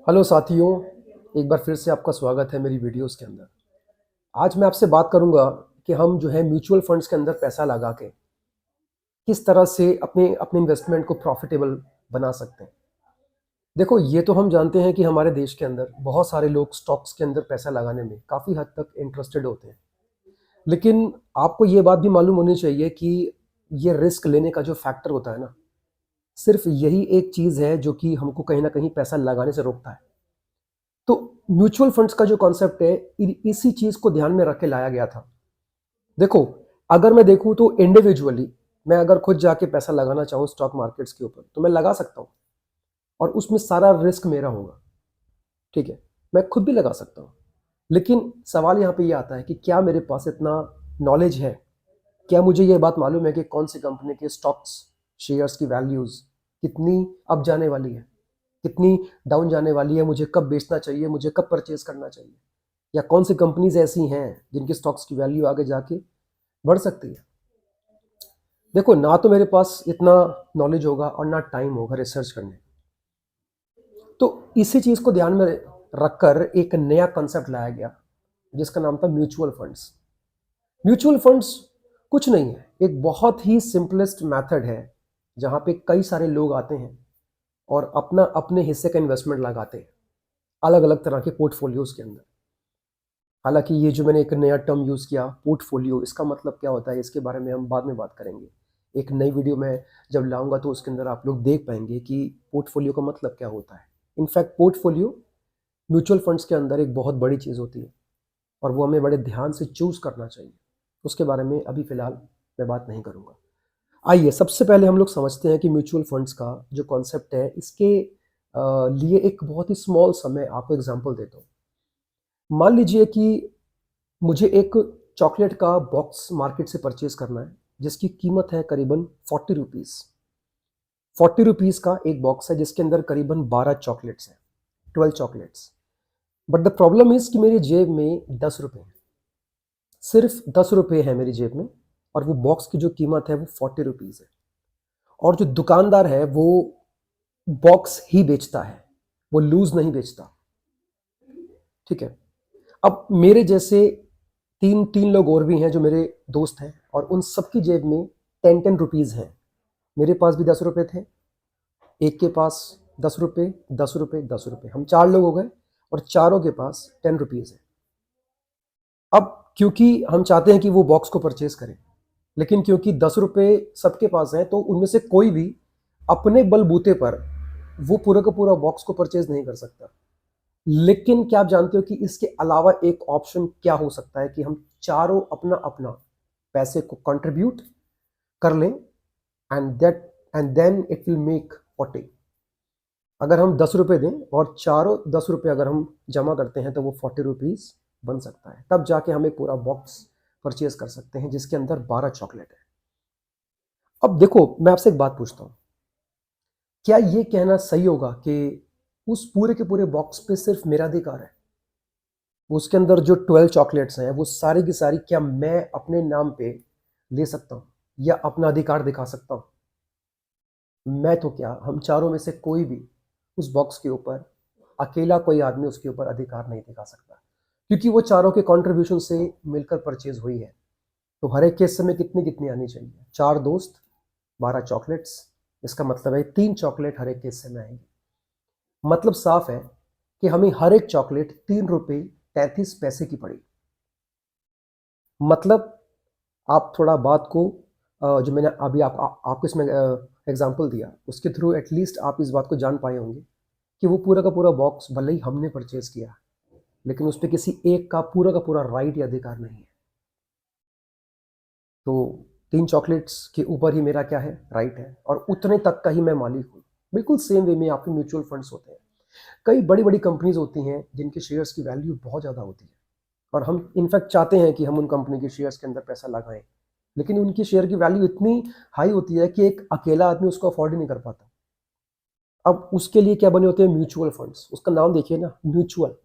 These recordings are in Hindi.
हेलो साथियों, एक बार फिर से आपका स्वागत है मेरी वीडियोस के अंदर। आज मैं आपसे बात करूंगा कि हम जो है म्यूचुअल फंड्स के अंदर पैसा लगा के किस तरह से अपने अपने इन्वेस्टमेंट को प्रॉफिटेबल बना सकते हैं। देखो, ये तो हम जानते हैं कि हमारे देश के अंदर बहुत सारे लोग स्टॉक्स के अंदर पैसा लगाने में काफ़ी हद तक इंटरेस्टेड होते हैं। लेकिन आपको ये बात भी मालूम होनी चाहिए कि ये रिस्क लेने का जो फैक्टर होता है ना, सिर्फ यही एक चीज़ है जो कि हमको कहीं ना कहीं पैसा लगाने से रोकता है। तो म्यूचुअल फंड्स का जो कॉन्सेप्ट है, इसी चीज को ध्यान में रख के लाया गया था। देखो, अगर मैं देखूं तो इंडिविजुअली मैं अगर खुद जाके पैसा लगाना चाहूं स्टॉक मार्केट्स के ऊपर तो मैं लगा सकता हूं, और उसमें सारा रिस्क मेरा होगा। ठीक है, मैं खुद भी लगा सकता हूं। लेकिन सवाल यहाँ पे ये आता है कि क्या मेरे पास इतना नॉलेज है, क्या मुझे ये बात मालूम है कि कौन सी कंपनी के स्टॉक्स शेयर्स की वैल्यूज कितनी अप जाने वाली है, कितनी डाउन जाने वाली है, मुझे कब बेचना चाहिए, मुझे कब परचेज करना चाहिए, या कौन सी कंपनीज ऐसी हैं जिनकी स्टॉक्स की वैल्यू आगे जाके बढ़ सकती है। देखो, ना तो मेरे पास इतना नॉलेज होगा और ना टाइम होगा रिसर्च करने। तो इसी चीज को ध्यान में रखकर एक नया कॉन्सेप्ट लाया गया जिसका नाम था म्यूचुअल फंड्स। म्यूचुअल फंड्स कुछ नहीं है, एक बहुत ही सिंपलेस्ट मेथड है जहां पे कई सारे लोग आते हैं और अपना अपने हिस्से का इन्वेस्टमेंट लगाते हैं अलग अलग तरह के पोर्टफोलियोज के अंदर। हालांकि ये जो मैंने एक नया टर्म यूज़ किया पोर्टफोलियो, इसका मतलब क्या होता है इसके बारे में हम बाद में बात करेंगे। एक नई वीडियो में जब लाऊंगा तो उसके अंदर आप लोग देख पाएंगे कि पोर्टफोलियो का मतलब क्या होता है। इनफैक्ट पोर्टफोलियो म्यूचुअल फंड्स के अंदर एक बहुत बड़ी चीज़ होती है और वो हमें बड़े ध्यान से चूज करना चाहिए। उसके बारे में अभी फिलहाल मैं बात नहीं करूँगा। आइए सबसे पहले हम लोग समझते हैं कि म्यूचुअल फंड्स का जो कॉन्सेप्ट है, इसके लिए एक बहुत ही स्मॉल सा मैं आपको एग्जांपल देता हूँ। मान लीजिए कि मुझे एक चॉकलेट का बॉक्स मार्केट से परचेज करना है जिसकी कीमत है करीबन 40 रुपीज़। 40 रुपीज़ का एक बॉक्स है जिसके अंदर करीबन 12 चॉकलेट्स हैं, 12 chocolates. But the problem is कि मेरी जेब में 10 रुपये हैं, सिर्फ 10 रुपये है मेरी जेब में, और वो बॉक्स की जो कीमत है वो 40 रुपीज़ है। और जो दुकानदार है वो बॉक्स ही बेचता है, वो लूज नहीं बेचता। ठीक है, अब मेरे जैसे तीन तीन लोग और भी हैं जो मेरे दोस्त हैं, और उन सबकी जेब में 10-10 रुपीज़ हैं। मेरे पास भी 10 रुपये थे, एक के पास 10 रुपये, 10 रुपये, 10 रुपये, हम 4 लोग हो गए और चारों के पास 10 रुपीज़ है। अब क्योंकि हम चाहते हैं कि वो बॉक्स को परचेज करें, लेकिन क्योंकि 10 रुपये सबके पास हैं तो उनमें से कोई भी अपने बलबूते पर वो पूरा का पूरा बॉक्स को परचेज नहीं कर सकता। लेकिन क्या आप जानते हो कि इसके अलावा एक ऑप्शन क्या हो सकता है कि हम चारों अपना अपना पैसे को कंट्रीब्यूट कर लें, and then it will make 40। अगर हम 10 रुपये दें और चारों 10 रुपये अगर हम जमा करते हैं तो वो 40 रुपीज़ बन सकता है। तब जाके हम एक पूरा बॉक्स परचेज कर सकते हैं जिसके अंदर 12 चॉकलेट है। अब देखो, मैं आपसे एक बात पूछता हूँ, क्या ये कहना सही होगा कि उस पूरे के पूरे बॉक्स पे सिर्फ मेरा अधिकार है? उसके अंदर जो 12 चॉकलेट्स हैं वो सारी की सारी क्या मैं अपने नाम पे ले सकता हूँ या अपना अधिकार दिखा सकता हूँ? मैं तो क्या, हम चारों में से कोई भी उस बॉक्स के ऊपर, अकेला कोई आदमी उसके ऊपर अधिकार नहीं दिखा सकता, क्योंकि वो चारों के कंट्रीब्यूशन से मिलकर परचेज हुई है। तो हर एक के हिस्से में कितनी कितनी आनी चाहिए? 4 दोस्त, 12 चॉकलेट्स, इसका मतलब है 3 चॉकलेट हर एक के हिस्से में आएंगी। मतलब साफ है कि हमें हर एक चॉकलेट 3 रुपये 33 पैसे की पड़ी। मतलब आप थोड़ा बात को जो मैंने अभी आपको इसमें एग्जांपल दिया उसके थ्रू एटलीस्ट आप इस बात को जान पाए होंगे कि वो पूरा का पूरा बॉक्स भले ही हमने परचेज किया, लेकिन उस पर किसी एक का पूरा राइट या अधिकार नहीं है। तो 3 चॉकलेट्स के ऊपर ही मेरा क्या है, राइट है, और उतने तक का ही मैं मालिक हूँ। बिल्कुल सेम वे में आपके म्यूचुअल फंड्स होते हैं। कई बड़ी बड़ी कंपनीज होती हैं जिनके शेयर्स की वैल्यू बहुत ज़्यादा होती है, और हम इनफैक्ट चाहते हैं कि हम उन कंपनी के शेयर्स के अंदर पैसा लगाएं, लेकिन उनकी शेयर की वैल्यू इतनी हाई होती है कि एक अकेला आदमी उसको अफोर्ड ही नहीं कर पाता। अब उसके लिए क्या बने होते हैं म्यूचुअल फंड्स। उसका नाम देखिए ना, म्यूचुअल,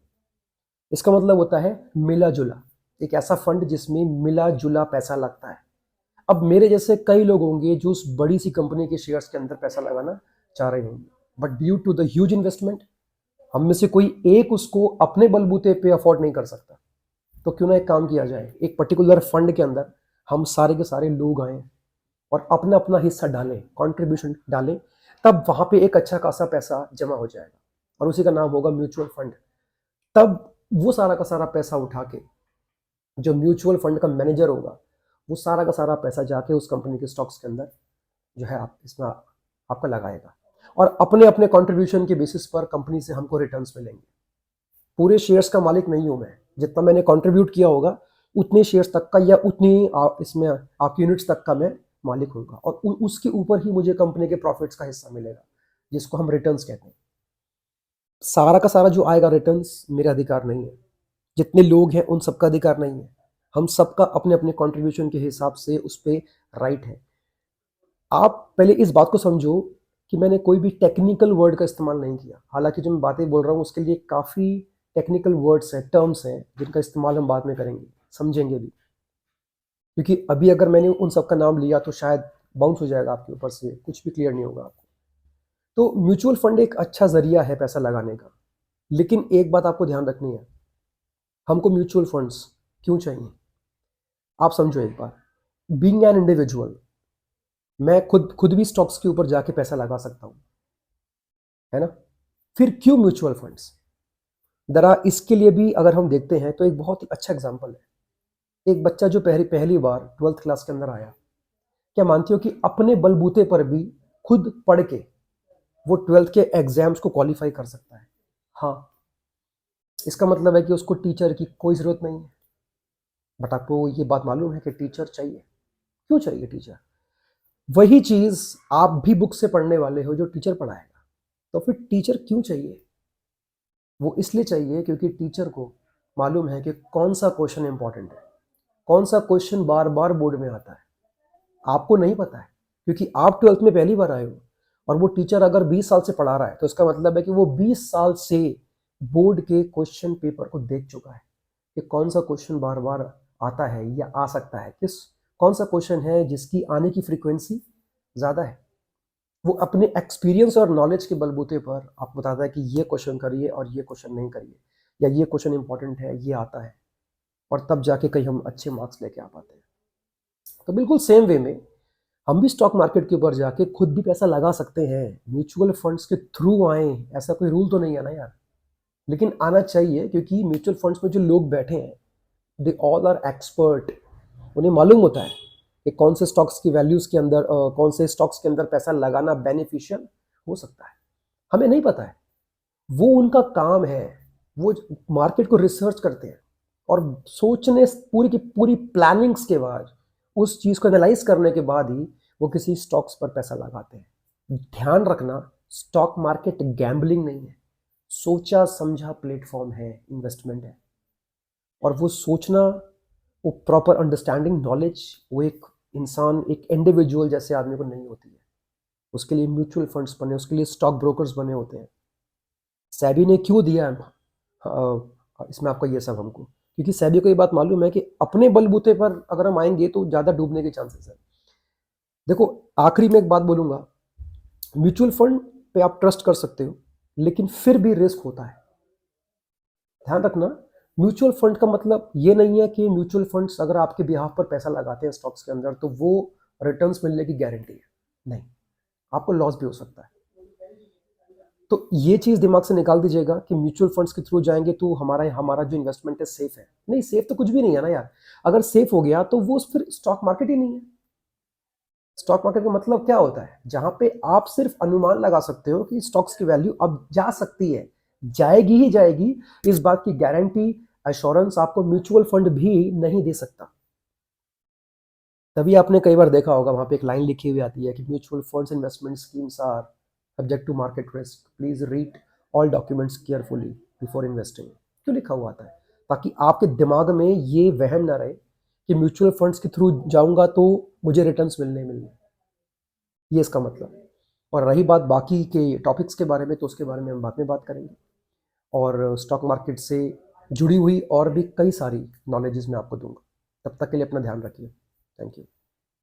इसका मतलब होता है मिला जुला, एक ऐसा फंड जिसमें मिला जुला पैसा लगता है। अब मेरे जैसे कई लोग होंगे जो उस बड़ी सी कंपनी के शेयर्स के अंदर पैसा लगाना चाह रहे होंगे, but due to the huge investment हम में से कोई एक उसको अपने बलबूते पे अफोर्ड नहीं कर सकता, तो क्यों ना एक काम किया जाए, एक पर्टिकुलर फंड के अंदर हम सारे के सारे लोग आए और अपना अपना हिस्सा डालें, कंट्रीब्यूशन डालें, तब वहां पे एक अच्छा खासा पैसा जमा हो जाएगा और उसी का नाम होगा म्यूचुअल फंड। तब वो सारा का सारा पैसा उठा के जो म्यूचुअल फंड का मैनेजर होगा, वो सारा का सारा पैसा जाके उस कंपनी के स्टॉक्स के अंदर जो है आप इसमें आपका लगाएगा और अपने अपने कंट्रीब्यूशन के बेसिस पर कंपनी से हमको रिटर्न्स मिलेंगे। पूरे शेयर्स का मालिक नहीं हूं मैं, जितना मैंने कंट्रीब्यूट किया होगा उतने शेयर्स तक का या उतनी इसमें आप यूनिट्स तक का मैं मालिक होगा और उसके ऊपर ही मुझे कंपनी के प्रॉफिट्स का हिस्सा मिलेगा, जिसको हम रिटर्न्स कहते हैं। सारा का सारा जो आएगा रिटर्न्स मेरा अधिकार नहीं है, जितने लोग हैं उन सबका अधिकार नहीं है, हम सबका अपने अपने कंट्रीब्यूशन के हिसाब से उस पर राइट है। आप पहले इस बात को समझो कि मैंने कोई भी टेक्निकल वर्ड का इस्तेमाल नहीं किया, हालांकि जो मैं बातें बोल रहा हूँ उसके लिए काफ़ी टेक्निकल वर्ड्स हैं, टर्म्स हैं, जिनका इस्तेमाल हम बाद में करेंगे, समझेंगे भी, क्योंकि अभी अगर मैंने उन सब का नाम लिया तो शायद बाउंस हो जाएगा आपके ऊपर से, कुछ भी क्लियर नहीं होगा आपको। तो म्यूचुअल फंड एक अच्छा जरिया है पैसा लगाने का, लेकिन एक बात आपको ध्यान रखनी है, हमको म्यूचुअल फंड्स क्यों चाहिए? आप समझो एक बार, बीइंग एन इंडिविजुअल मैं खुद भी स्टॉक्स के ऊपर जाके पैसा लगा सकता हूं, है ना? फिर क्यों म्यूचुअल फंड्स? जरा इसके लिए भी अगर हम देखते हैं तो एक बहुत ही अच्छा एग्जांपल है। एक बच्चा जो पहली पहली बार 12th क्लास के अंदर आया, क्या मानते हो कि अपने बलबूते पर भी खुद पढ़ के वो 12th के एग्जाम्स को क्वालिफाई कर सकता है? हाँ, इसका मतलब है कि उसको टीचर की कोई ज़रूरत नहीं है। बट आपको ये बात मालूम है कि टीचर चाहिए। क्यों चाहिए टीचर? वही चीज़ आप भी बुक से पढ़ने वाले हो जो टीचर पढ़ाएगा, तो फिर टीचर क्यों चाहिए? वो इसलिए चाहिए क्योंकि टीचर को मालूम है कि कौन सा क्वेश्चन इंपॉर्टेंट है, कौन सा क्वेश्चन बार बार बोर्ड में आता है। आपको नहीं पता है क्योंकि आप 12th में पहली बार आए हो, और वो टीचर अगर 20 साल से पढ़ा रहा है तो इसका मतलब है कि वो 20 साल से बोर्ड के क्वेश्चन पेपर को देख चुका है कि कौन सा क्वेश्चन बार बार आता है या आ सकता है, कौन सा क्वेश्चन है जिसकी आने की फ्रीक्वेंसी ज़्यादा है। वो अपने एक्सपीरियंस और नॉलेज के बलबूते पर आपको बताता है कि ये क्वेश्चन करिए और ये क्वेश्चन नहीं करिए, या ये क्वेश्चन इंपॉर्टेंट है, ये आता है, और तब जाके कहीं हम अच्छे मार्क्स लेके आ पाते हैं। तो बिल्कुल सेम वे में हम भी स्टॉक मार्केट के ऊपर जाके खुद भी पैसा लगा सकते हैं, म्यूचुअल फंड्स के थ्रू आए, ऐसा कोई रूल तो नहीं है ना यार, लेकिन आना चाहिए क्योंकि म्यूचुअल फंड्स में जो लोग बैठे हैं दे ऑल आर एक्सपर्ट। उन्हें मालूम होता है कि कौन से स्टॉक्स की वैल्यूज के अंदर कौन से स्टॉक्स के अंदर पैसा लगाना बेनिफिशियल हो सकता है। हमें नहीं पता है, वो उनका काम है। वो मार्केट को रिसर्च करते हैं और सोचने पूरी की पूरी प्लानिंग्स के बाद, उस चीज़ को एनालाइज करने के बाद ही वो किसी स्टॉक्स पर पैसा लगाते हैं। ध्यान रखना, स्टॉक मार्केट गैम्बलिंग नहीं है, सोचा समझा प्लेटफॉर्म है, इन्वेस्टमेंट है। और वो सोचना, वो प्रॉपर अंडरस्टैंडिंग नॉलेज, वो एक इंसान, एक इंडिविजुअल जैसे आदमी को नहीं होती है। उसके लिए म्यूचुअल फंड्स बने, उसके लिए स्टॉक ब्रोकर्स बने होते हैं। सेबी ने क्यों दिया इसमें आपका ये सब हमको, क्योंकि सेबी को ये बात मालूम है कि अपने बलबूते पर अगर हम आएंगे तो ज़्यादा डूबने के चांसेस है। देखो, आखिरी में एक बात बोलूँगा, म्यूचुअल फंड पे आप ट्रस्ट कर सकते हो, लेकिन फिर भी रिस्क होता है। ध्यान रखना, म्यूचुअल फंड का मतलब ये नहीं है कि म्यूचुअल फंड्स अगर आपके बिहाफ पर पैसा लगाते हैं स्टॉक्स के अंदर तो वो रिटर्न्स मिलने की गारंटी है। नहीं, आपको लॉस भी हो सकता है। तो ये चीज़ दिमाग से निकाल दीजिएगा कि म्यूचुअल फंड्स के थ्रू जाएंगे तो हमारा हमारा जो इन्वेस्टमेंट है सेफ है। नहीं, सेफ तो कुछ भी नहीं है ना यार। अगर सेफ हो गया तो वो फिर स्टॉक मार्केट ही नहीं है। स्टॉक मार्केट का मतलब क्या होता है? जहां पे आप सिर्फ अनुमान लगा सकते हो कि स्टॉक्स की वैल्यू अब जा सकती है, जाएगी ही जाएगी, इस बात की गारंटी, एश्योरेंस आपको म्यूचुअल फंड भी नहीं दे सकता। तभी आपने कई बार देखा होगा वहां पे एक लाइन लिखी हुई आती है कि mutual funds investment schemes are subject to market risk, please read all documents carefully before investing. क्यों लिखा हुआ आता है? ताकि आपके दिमाग में ये वहम ना रहे कि म्यूचुअल फंड्स के थ्रू जाऊंगा तो मुझे रिटर्न्स मिलने, ये इसका मतलब है। और रही बात बाकी के टॉपिक्स के बारे में, तो उसके बारे में हम बाद में बात करेंगे। और स्टॉक मार्केट से जुड़ी हुई और भी कई सारी नॉलेजेस मैं आपको दूंगा। तब तक के लिए अपना ध्यान रखिए। Thank you.